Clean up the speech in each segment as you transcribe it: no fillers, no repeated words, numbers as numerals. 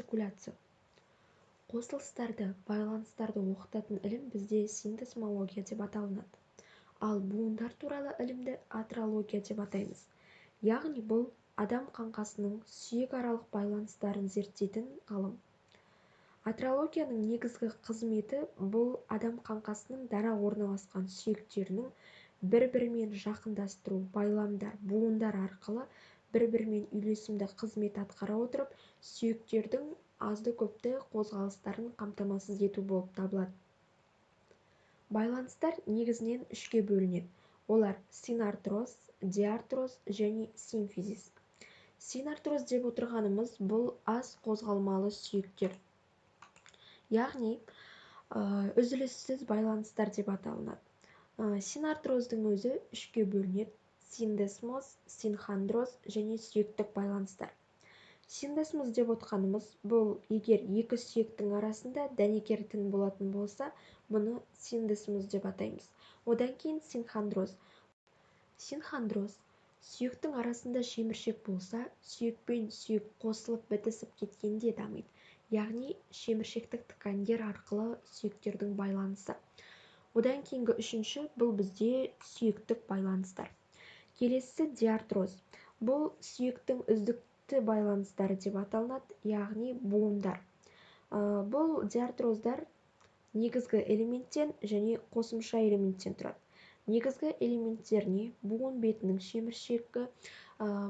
артикуляция. Қосылыстарды, байланыстарды оқытатын ілім бізде синтезмология деп аталынады. Ал буындар туралы ілімді атрология деп атаймыз. Яғни бұл адам қаңқасының сүйек-аралық байланыстарын зерттейтін ғылым. Атрологияның негізгі қызметі бұл адам қаңқасының дара орналасқан сүйектерінің бір-бірімен жақындастыру, байламдар, буындар арқылы бір-бірімен үйлесімді қызмет атқара отырып, сүйектердің азды-көпті қозғалыстарын қамтамасыз ету болып табылады. Байланыстар негізінен үшке бөлінеді. Олар синартроз, диартроз және симфизис. Синартроз деп отырғанымыз бұл аз қозғалмалы сүйектер. Яғни үзіліссіз байланыстар деп аталынады. Синартроздың өзі үшке бөлінеді: синдесмоз, синхондроз және сүйектік байланыстар. Синдесмоз деп отқанымыз бұл егер екі сүйектің арасында дәнекер тін болатын болса, бұны синдесмоз деп атаймыз. Одан кейін синхондроз. Синхондроз сүйектің арасында шеміршек болса, сүйекпен сүйек қосылып бітісіп кеткенде дамиды. Яғни шеміршектік ткандер арқылы сүйектердің байланысы. Одан кейінгі үшінші бұл бізде сүйектік байланыстар. Келесі диартроз. Бұл сүйектің үздікті байланыстары деп аталынады, яғни буындар. Бұл диартроздар негізгі элементтен және қосымша элементтен тұрады. Негізгі элементтеріне буын бетінің шеміршегі,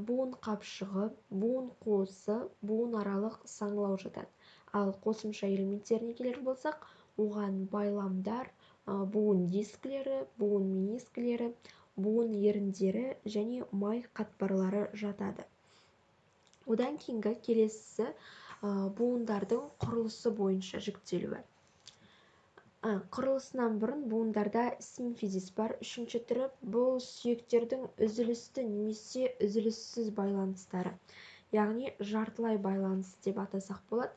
буын қапшығы, буын қуысы, буын аралық саңылау жатады. Ал қосымша элементтеріне келер болсақ, оған байламдар, буын дискілері, буын менискілері, буын еріндері және май қатпарлары жатады. Одан кейінгі келесі буындардың құрылысы бойынша жіктелуі. Құрылысынан бұрын буындарда симфизис бар. Үшінші түрі бұл сүйектердің үзілісті немесе үзіліссіз байланыстары, яғни жартылай байланыс деп атасақ болады.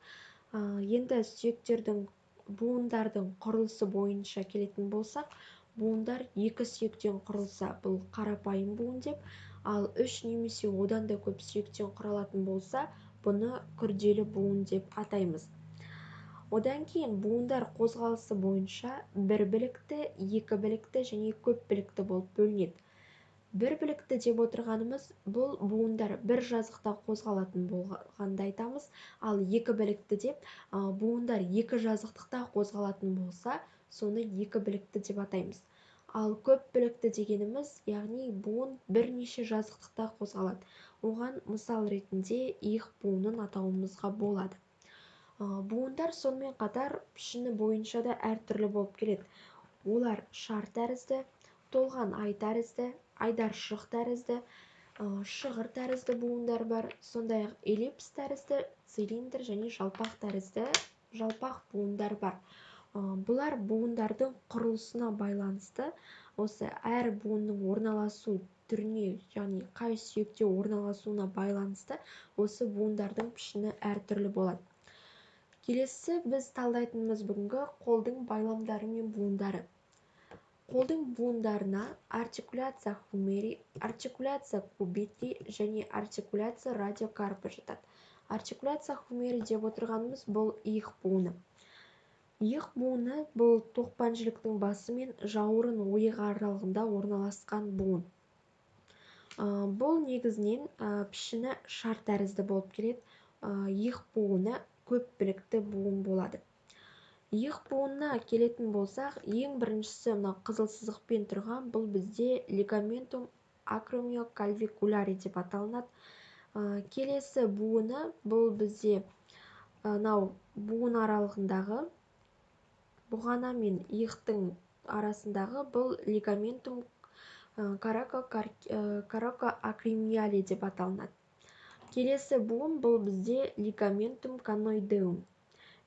Енді сүйектердің буындардың құрылысы бойынша келетін болсақ, буындар екі сүйектен құрылса, бұл қарапайым буын деп, ал үш немесе одан да көп сүйектен құралатын болса, бұны күрделі буын деп атаймыз. Одан кейін буындар қозғалысы бойынша бір білікті, екі білікті және көп білікті болып бөлінеді. Бір білікті деп отырғанымыз бұл буындар бір жазықта қозғалатын болғанда айтамыз, ал екі білікті деп буындар екі жазықтықта қозғалатын болса, соны екі білікті деп атаймыз. Ал көп білікті дегеніміз, яғни буын бірнеше жазықтықта қозғалады. Оған мысал ретінде иық буынын атауымызға болады. Буындар сонымен қатар пішіні бойынша да әртүрлі болып келеді. Олар шар тәрізді, толған ай тәрізді, айдаршық тәрізді, шығыр тәрізді буындар бар. Сондай-ақ эллипс тәрізді, цилиндр және жалпақ тәрізді жалпақ буындар бар. Бұлар буындардың құрылысына байланысты, осы әр буынның орналасу түріне, яғни қай сүйекте орналасуына байланысты осы буындардың пішіні әртүрлі болады. Келесі біз талдайтынымыз бүгінгі қолдың байламдары мен буындары. Қолдың буындарына артикуляция хумери, артикуляция кубити және артикуляция радиокарпы жатады. Артикуляция хумери деп отырғанымыз бұл иық буыны. Иық буыны бұл тоқпан жіліктің басы мен жауырын ойығы аралығында орналасқан буын. Бұл негізінен пішіні шар тәрізді болып келеді. Иық буыны көп білікті буын болады. Иық буынына келетін болсақ, ең біріншісі мына қызыл сызықпен тұрған бұл бізде лигаментум акромиокальвикуляри деп аталынады. Келесі буыны бұл бізде буын аралығындағы бұғана мен иықтың арасындағы бұл лигаментум каракоакромиали деп аталынады. Келесі буын бұл бізде лигаментум каноидеум.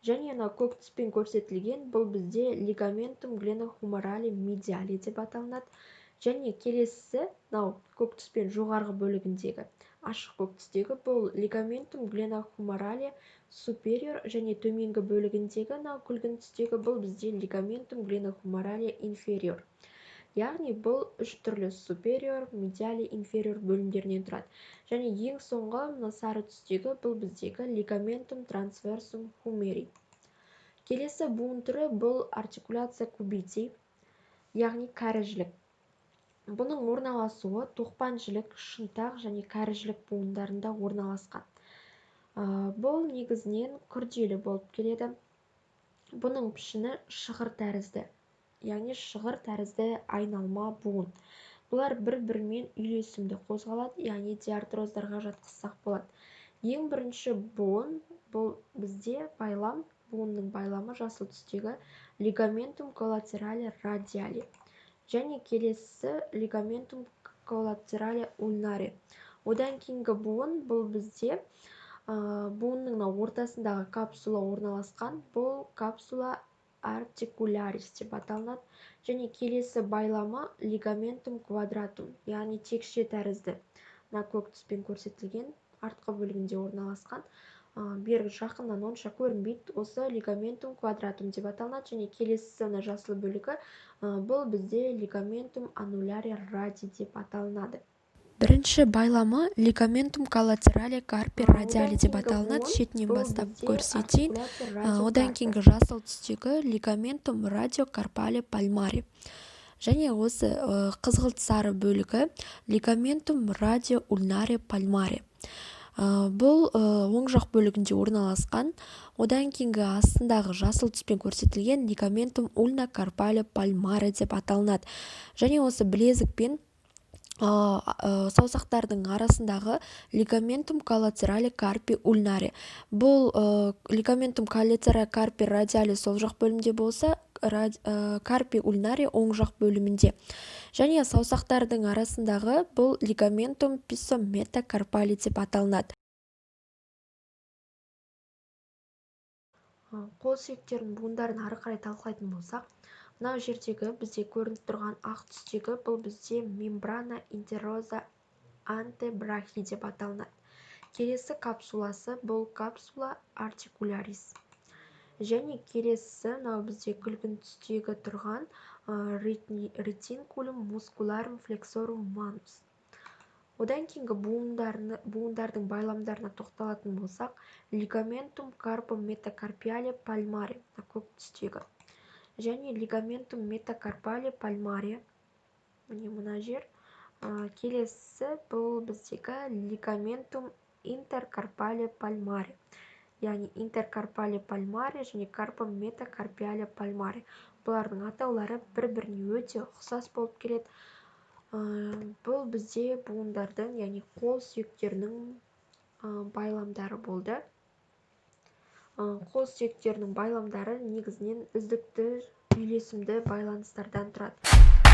Және көк түспен көрсетілген бұл бізде лигаментум гленохумерали медиали деп аталынады. Және келесі көк түспен жоғарғы бөлігіндегі, ашық көк түстегі бұл лигаментум гленохумерали супериор және төменгі бөлігіндегі күлгін түстегі бұл бізде лигаментум гленохумерали инфериор. яғни бұл үш түрлі superior, medial, inferior бөлімдерінен тұрады. Және ең соңғы мына сары түстегі бұл біздегі ligamentum transversum humeri. Келесі буын түрі бұл артикуляция кубити, яғни кәрі жілік. Бұның орналасуы тоқпан жілік, шынтақ және кәрі жілік буындарында орналасқан. Бұл негізінен күрделі болып келеді. Бұның пішіні шығыр тәрізді, яғни шығыр тәрізді айналма буын. Бұлар бір-бірімен үйлесімді қозғалады, яғни диартроздарға жатқызсақ болады. Ең бірінші буын бұл бізде байлам, буынның байламы жасыл түстегі ligamentum collaterale radiale. Және келесі ligamentum collaterale ulnare. Одан кейінгі буын бұл бізде буынның ортасындағы капсула орналасқан, бұл капсула articularis деп аталынады. Және келесі байламы ligamentum quadratum, яғни текше тәрізді. Мына көк түспен көрсетілген артқы бөлігінде орналасқан. Бергі жақыннан онша көрінбейді. Осы ligamentum quadratum деп аталынады. Және келесі жасыл бөлігі бұл бізде ligamentum annulare radi деп аталынады. Бірінші байламы ligamentum collaterale carpi radiale деп аталынады. Шетінен бастап көрсетейін. Одан кейінгі жасыл түстегі ligamentum radiocarpale palmare. Және осы қызғылт сары бөлігі ligamentum radioulnare palmare. Бұл оң жақ бөлігінде орналасқан. Одан кейінгі астындағы жасыл түспен көрсетілген ligamentum ulnocarpale palmare деп аталынады. Және осы білезікпен саусақтардың арасындағы ligamentum collaterale carpi ulnare. Бұл ligamentum collaterale carpi radiale сол жақ бөлімде болса, carpi ulnare оң жақ бөлімінде. Және саусақтардың арасындағы бұл ligamentum pseudometacarpale деп аталынады. Қол сүйектерінің буындарын ары қарай талқылайтын болсақ, мынау жердегі бізде көрініп тұрған ақ түстегі бұл бізде membrana interosa antebrachi деп аталынады. Келесі капсуласы бұл капсула articularis. Және келесі мынау бізде күлгін түстегі тұрған retinculum muscularum flexorum manus. Одан кейінгі буындардың байламдарына тоқталатын болсақ, ligamentum carpum metacarpiale palmare, көк түстегі. Және ligamentum metacarpale palmare, мына жер. Келесі бұл біздегі ligamentum intercarpale palmare, яғни intercarpale palmare және carpum metacarpiale palmare. Бұлардың атаулары бір-біріне өте ұқсас болып келеді. Бұл бізде буындардың, яғни қол сүйектерінің байламдары болды. Қол сүйектерінің байламдары негізінен үздікті үйлесімді байланыстардан тұрады.